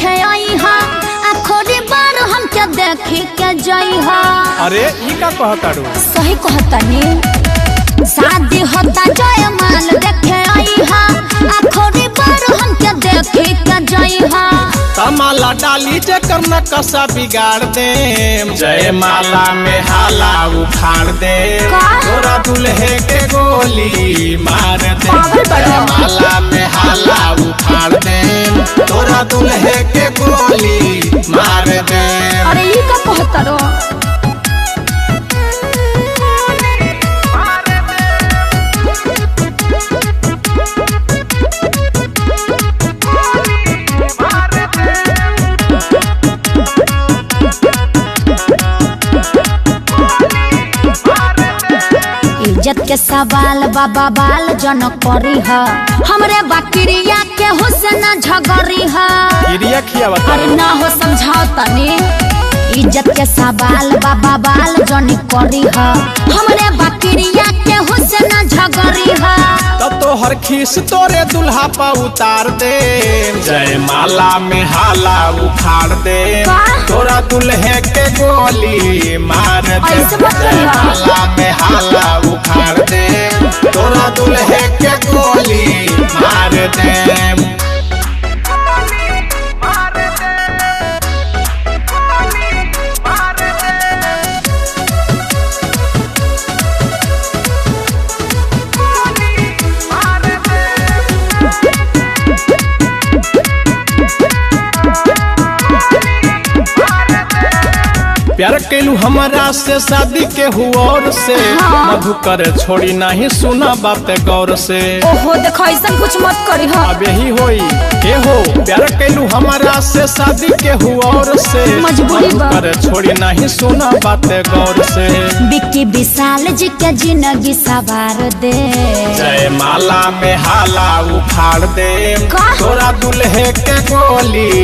देखे आई हा आखिरी बार हम क्या देखी के जाई हा। अरे ई का कहताड़ू? सही कहतानी शादी होता जयमाल देखे आई हा आखिरी बार हम क्या देखी के जाई हा। तमाला डाली जकर न कसा बिगाड़ दे, जयमाला में हाला उखाड़ दे, तोरा दुल्हे के गोली मार दे। जयमाला में हाला उखाड़ दे, तोरा दुल्हे के गोली मार दे। अरे ई का कहतारो? इज्जत के सवाल बाबा बाल जन करी है हमरे बकरिया के हुस्न झगड़ी है। क्रिया खियावा अरे ना हो समझाओ तनी इज्जत के सवाल बाबा बाल जन करी है हमरे बकरिया के हुस्न झगड़ी है। तो हर खीस तोरे दुल्हा पा उतार दे, जयमाला में हाला उखाड़ दे, तोरा दुल्हे के गोली मार दे। जयमाला में हाला उखाड़ दे, तोरा दुल्हे के गोली मार दे। प्यार कैलू हमारा से शादी के हुआ से, मधुकर छोड़ी नहीं सुना बात गौर से। ओहो देखो ऐसा कुछ मत करी हो। अब यही होई के हो प्यार कैलू हमारा से शादी के हुआ से, मधुकर छोड़ी नहीं सुना बात गौर से। बिक्की विशाल जी के जिंदगी सवार दे, जयमाला में हाला उखाड़ दे, तोरा दुल्हे के गोली